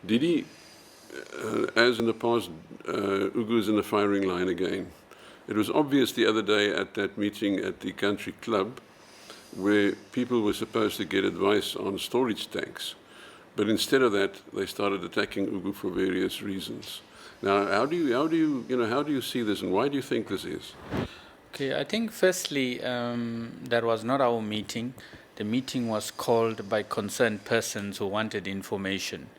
Did he, as in the past, Ugu's in the firing line again? It was obvious the other day at that meeting at the country club where people were supposed to get advice on storage tanks. But instead of that, they started attacking Ugu for various reasons. Now, how do you see this, and why do you think this is? Okay, I think firstly, that was not our meeting. The meeting was called by concerned persons who wanted information.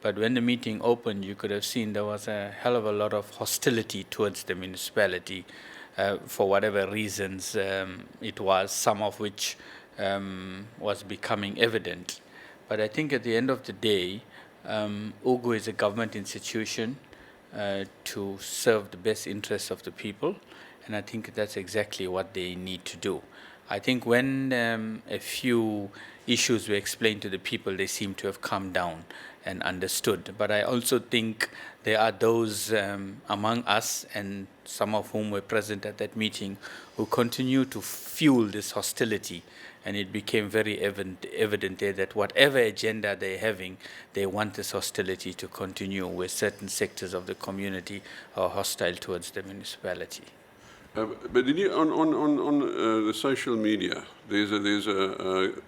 But when the meeting opened, you could have seen there was a hell of a lot of hostility towards the municipality for whatever reasons it was, some of which was becoming evident. But I think at the end of the day, Ugu is a government institution to serve the best interests of the people, and I think that's exactly what they need to do. I think when a few issues were explained to the people, they seem to have calmed down and understood. But I also think there are those among us, and some of whom were present at that meeting, who continue to fuel this hostility. And it became very evident there that whatever agenda they're having, they want this hostility to continue, where certain sectors of the community are hostile towards the municipality. But did you, on the social media, there's an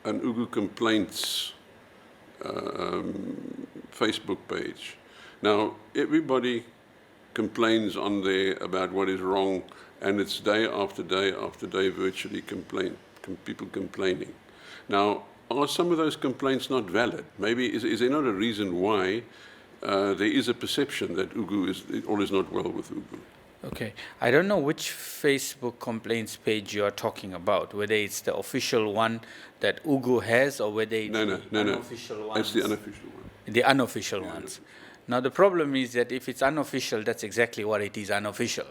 Ugu complaints Facebook page. Now, everybody complains on there about what is wrong, and it's day after day after day virtually people complaining. Now, are some of those complaints not valid? Maybe, is there not a reason why there is a perception that all is not well with Ugu? Okay, I don't know which Facebook complaints page you are talking about, whether it's the official one that Ugu has or whether it's the unofficial one. It's the unofficial one. The unofficial ones. Now, the problem is that if it's unofficial, that's exactly what it is, unofficial.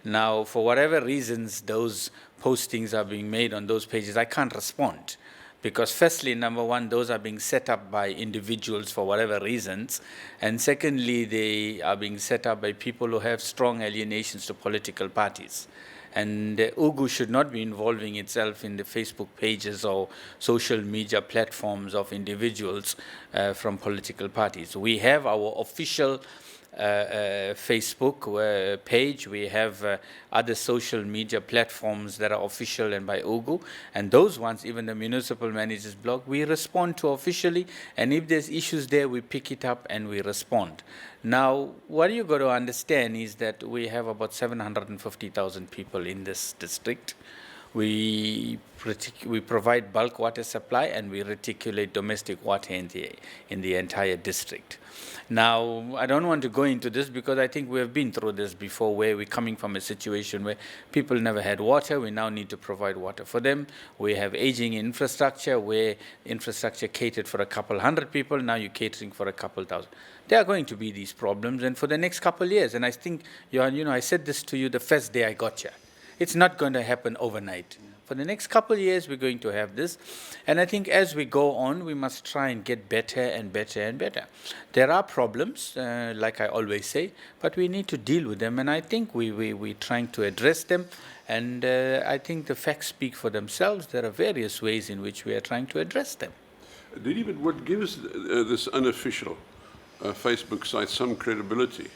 Now, for whatever reasons those postings are being made on those pages, I can't respond. Because firstly, number one, those are being set up by individuals for whatever reasons. And secondly, they are being set up by people who have strong alienations to political parties. And Ugu should not be involving itself in the Facebook pages or social media platforms of individuals from political parties. We have our official Facebook page. We have other social media platforms that are official and by Ugu, and those ones, even the municipal managers blog, we respond to officially, and if there's issues there, we pick it up and we respond. Now, what you got to understand is that we have about 750,000 people in this district. We provide bulk water supply, and we reticulate domestic water in the entire district. Now, I don't want to go into this because I think we have been through this before, where we're coming from a situation where people never had water. We now need to provide water for them. We have aging infrastructure, where infrastructure catered for a couple hundred people. Now you're catering for a couple thousand. There are going to be these problems, and for the next couple of years. And I think, I said this to you the first day I got here. It's not going to happen overnight. For the next couple of years, we're going to have this. And I think as we go on, we must try and get better and better and better. There are problems, like I always say, but we need to deal with them. And I think we're trying to address them. And I think the facts speak for themselves. There are various ways in which we are trying to address them. But what gives this unofficial Facebook site some credibility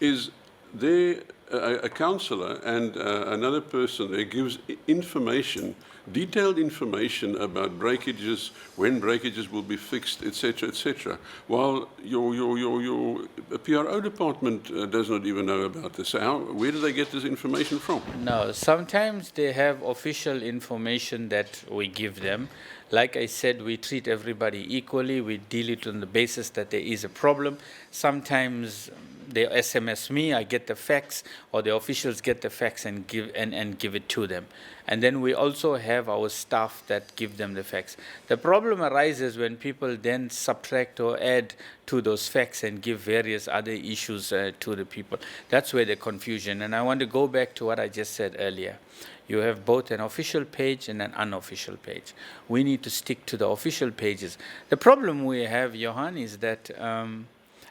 is there a councillor and another person there gives information, detailed information about breakages, when breakages will be fixed, etc., while your PRO department does not even know about this. So where do they get this information from? No, sometimes they have official information that we give them. Like I said, we treat everybody equally. We deal it on the basis that there is a problem. Sometimes they SMS me, I get the facts, or the officials get the facts and give it to them. And then we also have our staff that give them the facts. The problem arises when people then subtract or add to those facts and give various other issues to the people. That's where the confusion. And I want to go back to what I just said earlier. You have both an official page and an unofficial page. We need to stick to the official pages. The problem we have, Johan, is that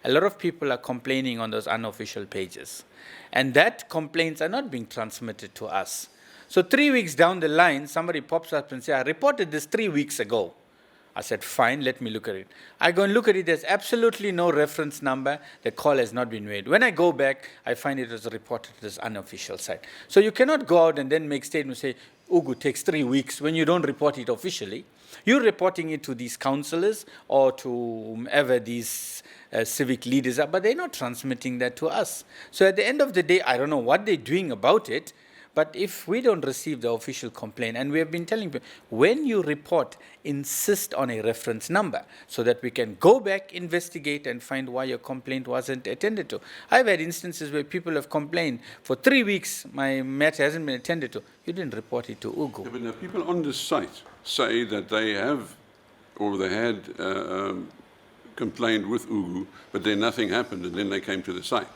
a lot of people are complaining on those unofficial pages. And that complaints are not being transmitted to us. So 3 weeks down the line, somebody pops up and says, I reported this 3 weeks ago. I said, fine, let me look at it. I go and look at it, there's absolutely no reference number, the call has not been made. When I go back, I find it was reported to this unofficial site. So you cannot go out and then make statements, say, Ugu takes 3 weeks when you don't report it officially. You're reporting it to these councillors or to whomever these civic leaders are, but they're not transmitting that to us. So at the end of the day, I don't know what they're doing about it, but if we don't receive the official complaint, and we have been telling people, when you report, insist on a reference number so that we can go back, investigate, and find why your complaint wasn't attended to. I've had instances where people have complained, for 3 weeks, my matter hasn't been attended to. You didn't report it to Ugu. Yeah, but now people on this site say that they have, or they had complained with Ugu, but then nothing happened, and then they came to the site.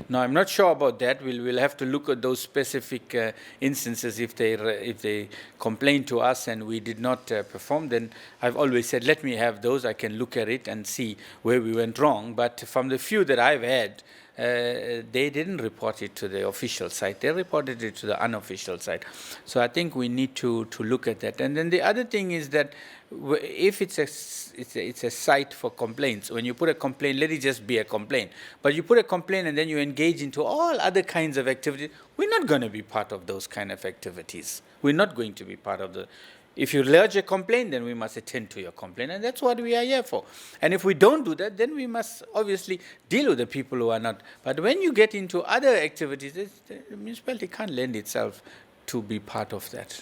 No, I'm not sure about that. We'll have to look at those specific instances. If they complain to us and we did not perform, then I've always said, let me have those. I can look at it and see where we went wrong. But from the few that I've had, they didn't report it to the official site. They reported it to the unofficial site. So I think we need to look at that. And then the other thing is that if it's a site for complaints, when you put a complaint, let it just be a complaint. But you put a complaint and then you engage into all other kinds of activities, we're not going to be part of those kind of activities. We're not going to be part of the... If you lodge a complaint, then we must attend to your complaint, and that's what we are here for. And if we don't do that, then we must obviously deal with the people who are not. But when you get into other activities, the municipality can't lend itself to be part of that.